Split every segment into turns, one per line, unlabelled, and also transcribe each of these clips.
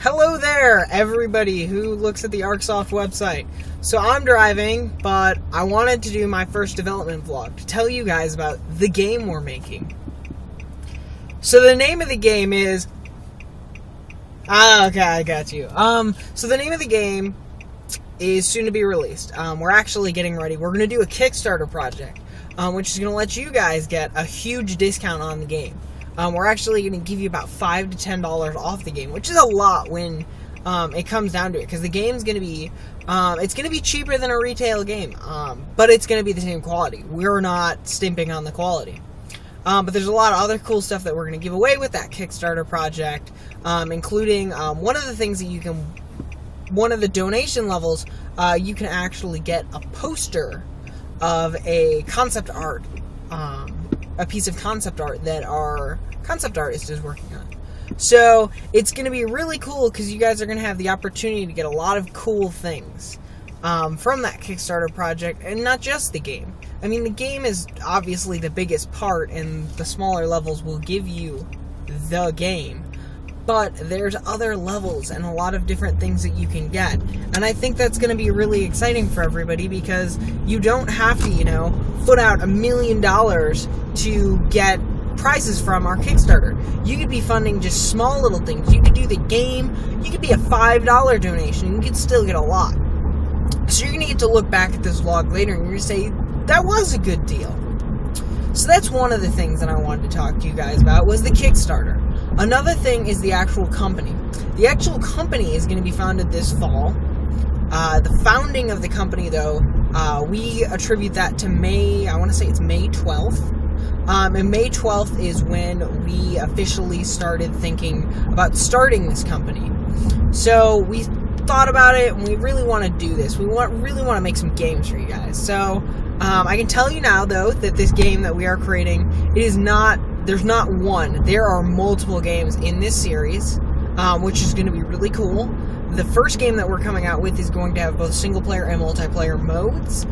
Hello there, everybody who looks at the ArcSoft website. So I'm driving, but I wanted to do my first development vlog to tell you guys about the game we're making. So the name of the game is... okay, I got you. So the name of the game is soon to be released. We're actually getting ready. We're going to do a Kickstarter project, which is going to let you guys get a huge discount on the game. We're actually going to give you about $5 to $10 off the game, which is a lot when it comes down to it, because the game's going to be, it's going to be cheaper than a retail game, but it's going to be the same quality. We're not stimping on the quality. But there's a lot of other cool stuff that we're going to give away with that Kickstarter project, including one of the things that you can, one of the donation levels, you can actually get a poster of a concept art, a piece of concept art that our concept artist is working on. So it's going to be really cool because you guys are going to have the opportunity to get a lot of cool things from that Kickstarter project, and not just the game. I mean, the game is obviously the biggest part, and the smaller levels will give you the game. But there's other levels and a lot of different things that you can get. And I think that's going to be really exciting for everybody, because you don't have to, put out $1 million to get prizes from our Kickstarter. You could be funding just small little things. You could do the game. You could be a $5 donation. You could still get a lot. So you're going to get to look back at this vlog later and you're going to say, that was a good deal. So that's one of the things that I wanted to talk to you guys about, was the Kickstarter. Another thing is the actual company. The actual company is going to be founded this fall. The founding of the company, though, we attribute that to May, I want to say it's May 12th. And May 12th is when we officially started thinking about starting this company. So we thought about it, and we really want to do this. We really want to make some games for you guys. So I can tell you now, though, that this game that we are creating, there's not one. There are multiple games in this series, which is going to be really cool. The first game that we're coming out with is going to have both single-player and multiplayer modes.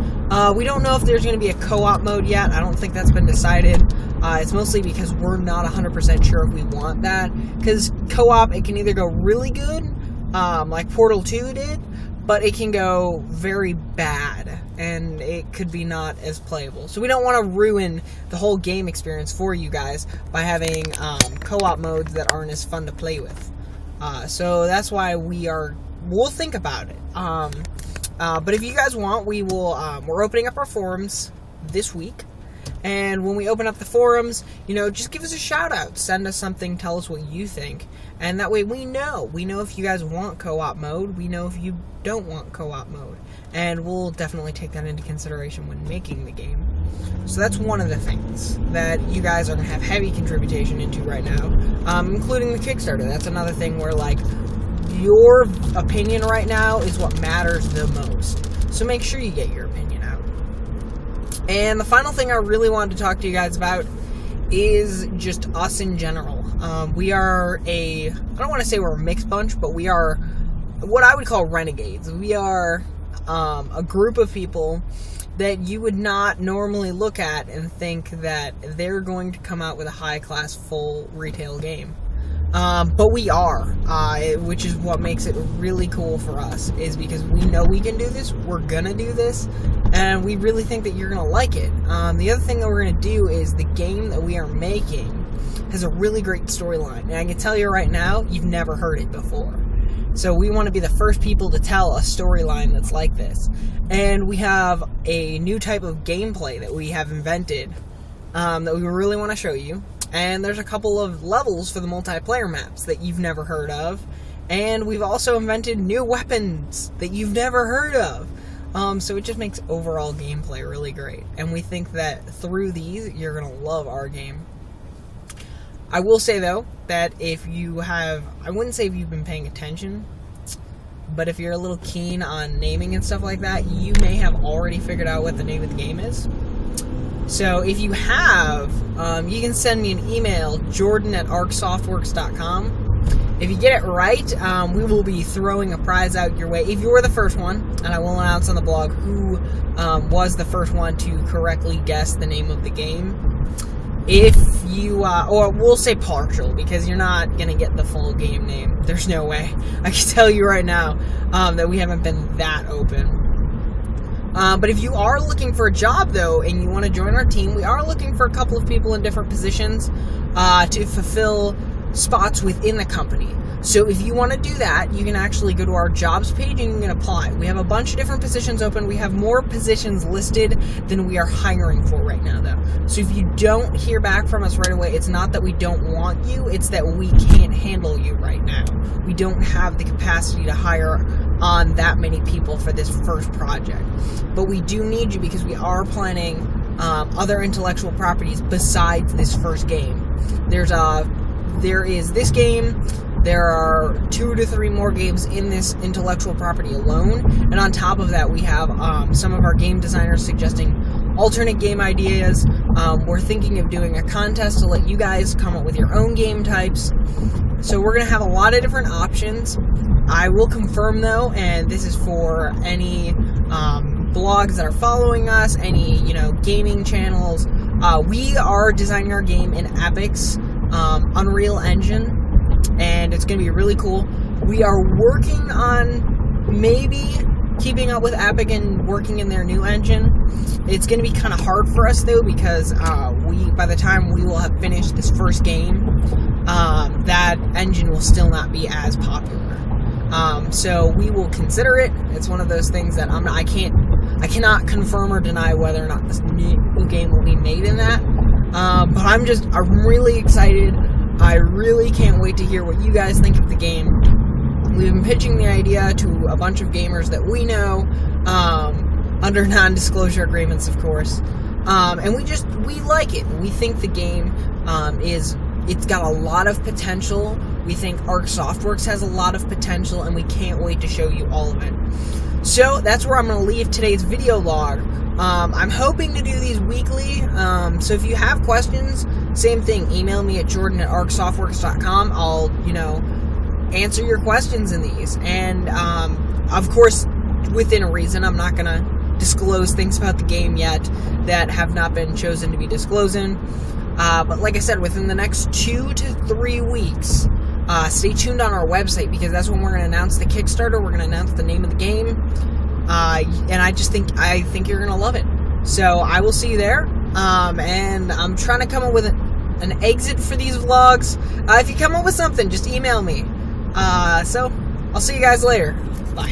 We don't know if there's going to be a co-op mode yet. I don't think that's been decided. It's mostly because we're not 100% sure if we want that. Because co-op, it can either go really good, like Portal 2 did, but it can go very bad, and it could be not as playable. So we don't want to ruin the whole game experience for you guys by having co-op modes that aren't as fun to play with. So that's why we'll think about it. But if you guys want, we're opening up our forums this week. And when we open up the forums, just give us a shout out. Send us something, tell us what you think. And that way we know. We know if you guys want co-op mode. We know if you don't want co-op mode. And we'll definitely take that into consideration when making the game. So that's one of the things that you guys are going to have heavy contribution into right now, including the Kickstarter. That's another thing where, your opinion right now is what matters the most. So make sure you get your opinion out. And the final thing I really wanted to talk to you guys about is just us in general. We are I don't want to say we're a mixed bunch, but we are what I would call renegades. We are a group of people that you would not normally look at and think that they're going to come out with a high-class, full retail game. But we are, which is what makes it really cool for us, is because we know we can do this, we're gonna do this, and we really think that you're gonna like it. The other thing that we're gonna do is the game that we are making has a really great storyline, and I can tell you right now, you've never heard it before. So we want to be the first people to tell a storyline that's like this. And we have a new type of gameplay that we have invented that we really want to show you. And there's a couple of levels for the multiplayer maps that you've never heard of. And we've also invented new weapons that you've never heard of. So it just makes overall gameplay really great. And we think that through these, you're going to love our game. I will say, though, that if you have... I wouldn't say if you've been paying attention, but if you're a little keen on naming and stuff like that, you may have already figured out what the name of the game is. So if you have, you can send me an email, jordan@arcsoftworks.com. If you get it right, we will be throwing a prize out your way if you were the first one, and I will announce on the blog who was the first one to correctly guess the name of the game. if you, or we'll say partial, because you're not going to get the full game name. There's no way. I can tell you right now that we haven't been that open. But if you are looking for a job, though, and you want to join our team, we are looking for a couple of people in different positions to fulfill spots within the company. So if you want to do that, you can actually go to our jobs page and you can apply. We have a bunch of different positions open. We have more positions listed than we are hiring for right now, though. So if you don't hear back from us right away, it's not that we don't want you, it's that we can't handle you right now. We don't have the capacity to hire on that many people for this first project. But we do need you because we are planning other intellectual properties besides this first game. There is this game. There are 2 to 3 more games in this intellectual property alone. And on top of that, we have some of our game designers suggesting alternate game ideas. We're thinking of doing a contest to let you guys come up with your own game types. So we're going to have a lot of different options. I will confirm, though, and this is for any blogs that are following us, any gaming channels. We are designing our game in Epic's Unreal Engine. And it's going to be really cool. We are working on maybe keeping up with Epic and working in their new engine. It's going to be kind of hard for us, though, because by the time we will have finished this first game, that engine will still not be as popular. So we will consider it. It's one of those things that I cannot confirm or deny whether or not this new game will be made in that. But I'm really excited. I really can't wait to hear what you guys think of the game. We've been pitching the idea to a bunch of gamers that we know, under non-disclosure agreements, of course. And we like it. We think the game it's got a lot of potential. We think Arc Softworks has a lot of potential, and we can't wait to show you all of it. So that's where I'm going to leave today's video log. I'm hoping to do these weekly, so if you have questions, same thing, email me at jordan@arcsoftworks.com. I'll, answer your questions in these, and, of course, within a reason. I'm not going to disclose things about the game yet that have not been chosen to be disclosing, but like I said, within the next 2 to 3 weeks, stay tuned on our website, because that's when we're going to announce the Kickstarter. We're going to announce the name of the game, and I think you're going to love it. So I will see you there, and I'm trying to come up with an exit for these vlogs. If you come up with something, just email me. So I'll see you guys later. Bye.